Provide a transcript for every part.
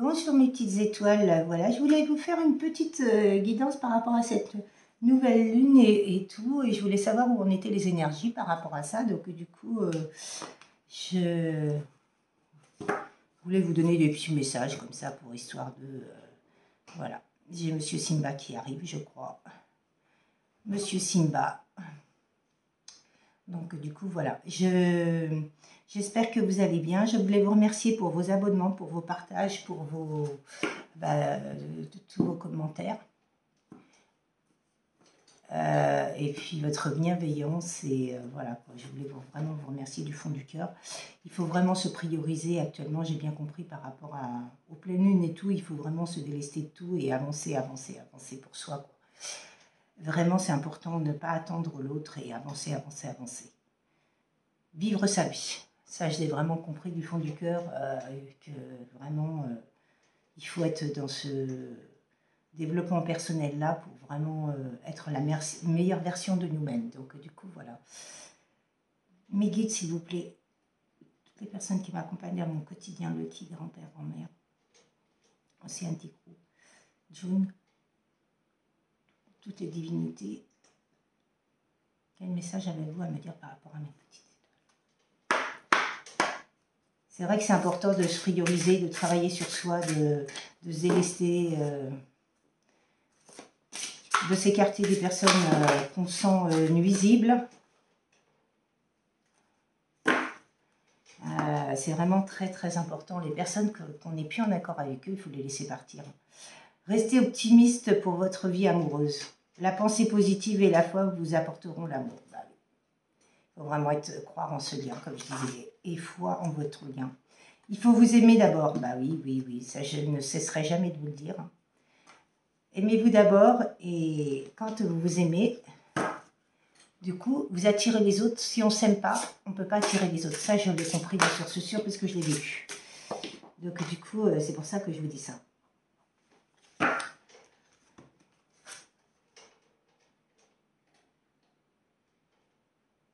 Bonjour mes petites étoiles, voilà, je voulais vous faire une petite guidance par rapport à cette nouvelle lune et tout, et je voulais savoir où en étaient les énergies par rapport à ça, donc du coup, je voulais vous donner des petits messages comme ça pour histoire de... voilà, j'ai Monsieur Simba qui arrive, je crois. Monsieur Simba. Donc du coup, voilà, j'espère que vous allez bien. Je voulais vous remercier pour vos abonnements, pour vos partages, pour vos, tous vos commentaires. Et puis votre bienveillance et voilà, je voulais vraiment vous remercier du fond du cœur. Il faut vraiment se prioriser actuellement, j'ai bien compris par rapport aux pleines lunes et tout, il faut vraiment se délester de tout et avancer, avancer, avancer pour soi, quoi. Vraiment, c'est important de ne pas attendre l'autre et avancer, avancer, avancer. Vivre sa vie. Ça, je l'ai vraiment compris du fond du cœur, que vraiment, il faut être dans ce développement personnel-là pour vraiment être la meilleure version de nous-mêmes. Donc, du coup, voilà. Mes guides, s'il vous plaît, toutes les personnes qui m'accompagnent dans mon quotidien, Lucky, grand-père, grand-mère, Océane Tigrou, June, toutes les divinités, quel message avez-vous à me dire par rapport à mes petites étoiles? C'est vrai que c'est important de se prioriser, de travailler sur soi, de se délester, de s'écarter des personnes qu'on sent nuisibles. C'est vraiment très très important. Les personnes qu'on n'est plus en accord avec eux, il faut les laisser partir. Restez optimiste pour votre vie amoureuse. La pensée positive et la foi vous apporteront l'amour. Bah, il faut vraiment croire en ce lien, comme je disais, et foi en votre lien. Il faut vous aimer d'abord. Bah oui, oui, oui, ça je ne cesserai jamais de vous le dire. Aimez-vous d'abord, et quand vous vous aimez, du coup, vous attirez les autres. Si on ne s'aime pas, on ne peut pas attirer les autres. Ça, je l'ai compris, bien sûr, c'est sûr, parce que je l'ai vécu. Donc, du coup, c'est pour ça que je vous dis ça.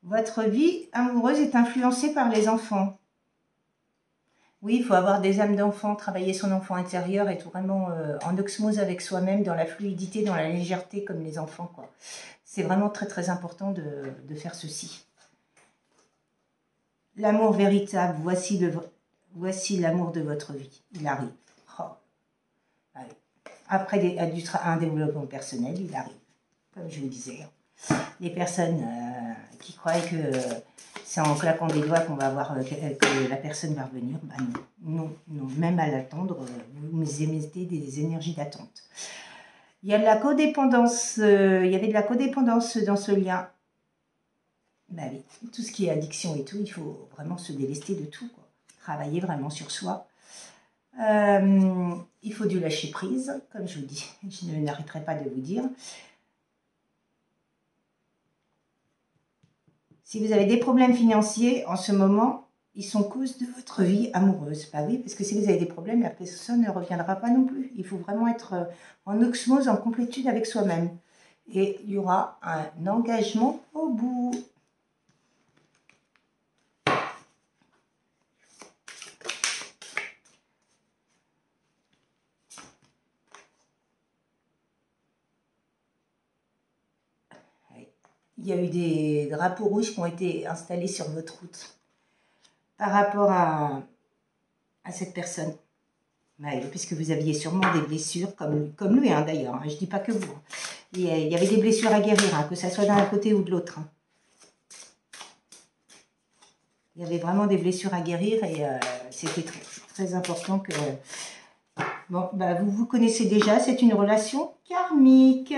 Votre vie amoureuse est influencée par les enfants. Oui, il faut avoir des âmes d'enfant, travailler son enfant intérieur, être vraiment en osmose avec soi-même, dans la fluidité, dans la légèreté, comme les enfants, quoi. C'est vraiment très, très important de faire ceci. L'amour véritable, voici l'amour de votre vie. Il arrive. Oh. Après un développement personnel, il arrive. Comme je vous disais. Les personnes qui croient que c'est en claquant des doigts qu'on va voir que la personne va revenir, bah non, non, non. Même à l'attendre, vous émettez des énergies d'attente. Il y a de la codépendance, il y avait de la codépendance dans ce lien. Bah oui, tout ce qui est addiction et tout, il faut vraiment se délester de tout, quoi. Travailler vraiment sur soi. Il faut du lâcher prise, comme je vous dis, je n'arrêterai pas de vous dire. Si vous avez des problèmes financiers en ce moment, ils sont cause de votre vie amoureuse. Bah oui, parce que si vous avez des problèmes, la personne ne reviendra pas non plus. Il faut vraiment être en osmose, en complétude avec soi-même. Et il y aura un engagement au bout. Il y a eu des drapeaux rouges qui ont été installés sur votre route par rapport à cette personne. Ouais, puisque vous aviez sûrement des blessures, comme lui, hein, d'ailleurs. Hein, je ne dis pas que vous. Hein. Il y avait des blessures à guérir, hein, que ça soit d'un côté ou de l'autre. Hein. Il y avait vraiment des blessures à guérir et c'était très, très important que... Bon, bah, vous connaissez déjà, c'est une relation karmique.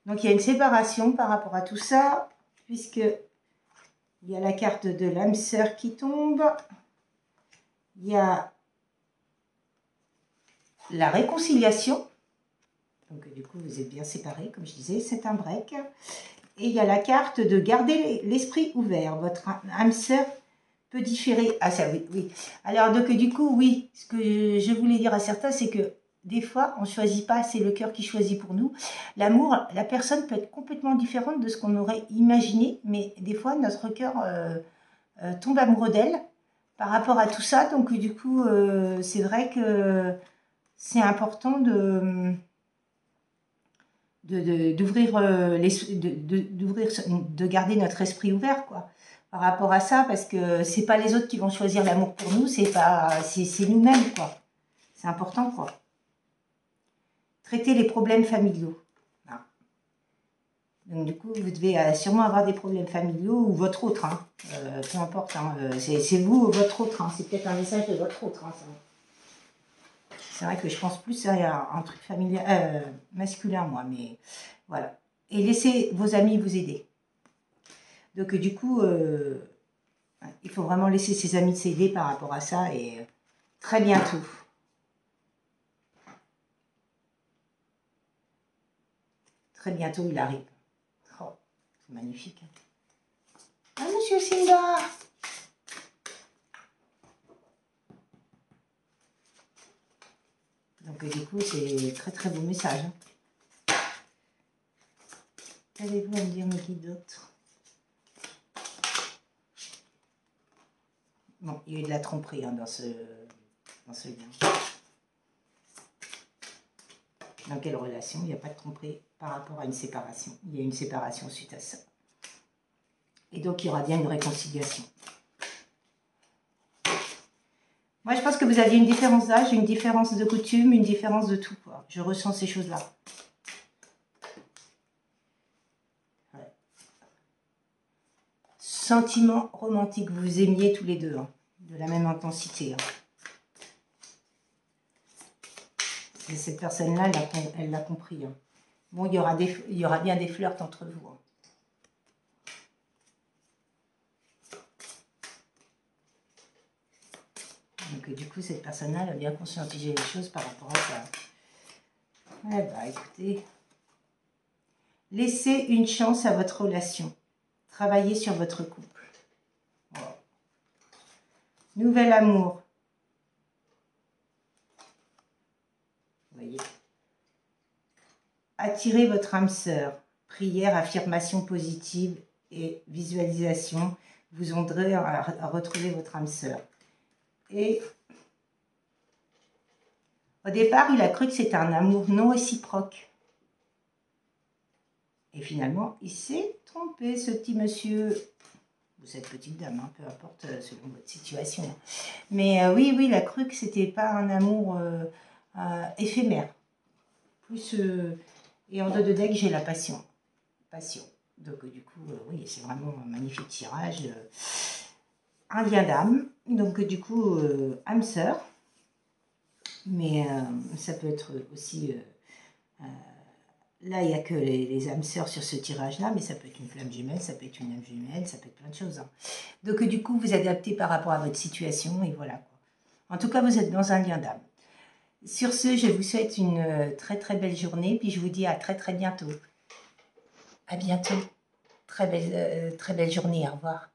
Donc, il y a une séparation par rapport à tout ça, puisque il y a la carte de l'âme sœur qui tombe. Il y a la réconciliation. Donc, du coup, vous êtes bien séparés, comme je disais, c'est un break. Et il y a la carte de garder l'esprit ouvert. Votre âme sœur peut différer. Ah, ça, oui, oui. Alors, donc, du coup, oui, ce que je voulais dire à certains, c'est que des fois, on ne choisit pas, c'est le cœur qui choisit pour nous. L'amour, la personne peut être complètement différente de ce qu'on aurait imaginé, mais des fois, notre cœur tombe amoureux d'elle par rapport à tout ça, donc du coup, c'est vrai que c'est important d'ouvrir de garder notre esprit ouvert, quoi, par rapport à ça, parce que c'est pas les autres qui vont choisir l'amour pour nous, c'est nous-mêmes, quoi. C'est important, quoi. Traiter les problèmes familiaux. Voilà. Donc du coup, vous devez sûrement avoir des problèmes familiaux ou votre autre, hein. Peu importe, hein. C'est vous ou votre autre, hein. C'est peut-être un message de votre autre, hein, ça. C'est vrai que je pense plus à un truc familial, masculin, moi, mais voilà. Et laissez vos amis vous aider. Donc, du coup, il faut vraiment laisser ses amis s'aider par rapport à ça, et très bientôt. Très bientôt, il arrive. Oh, c'est magnifique. Ah, monsieur Simba! Donc, du coup, c'est très très beau message. Hein. Allez-vous à me dire, mais qui d'autre? Bon, il y a eu de la tromperie, hein, dans ce lien. Dans quelle relation? Il n'y a pas de tromperie par rapport à une séparation. Il y a une séparation suite à ça. Et donc, il y aura bien une réconciliation. Moi, je pense que vous aviez une différence d'âge, une différence de coutume, une différence de tout, quoi. Je ressens ces choses-là. Ouais. Sentiment romantique, vous vous aimiez tous les deux, hein, de la même intensité. Hein. Et cette personne-là, elle l'a compris. Hein. Bon, il y aura bien des flirts entre vous. Hein. Donc, du coup, cette personne-là, elle a bien conscientisé les choses par rapport à ça. Eh bien, écoutez, laissez une chance à votre relation. Travaillez sur votre couple. Wow. Nouvel amour. Vous voyez. Attirez votre âme sœur. Prière, affirmation positive et visualisation. Vous aiderez à retrouver votre âme sœur. Et au départ, il a cru que c'était un amour non réciproque. Et finalement, il s'est trompé, ce petit monsieur, ou cette petite dame, hein, peu importe selon votre situation. Mais oui, il a cru que c'était pas un amour éphémère. Plus, et en dos de deck, j'ai la passion. Passion. Donc du coup, oui, c'est vraiment un magnifique tirage. Un lien d'âme. Donc du coup, âme sœur. Mais ça peut être aussi... là, il n'y a que les âmes sœurs sur ce tirage-là, mais ça peut être une flamme jumelle, ça peut être une âme jumelle, ça peut être plein de choses. Hein. Donc du coup, vous adaptez par rapport à votre situation, et voilà. Quoi. En tout cas, vous êtes dans un lien d'âme. Sur ce, je vous souhaite une très très belle journée, puis je vous dis à très très bientôt. À bientôt. Très belle journée, au revoir.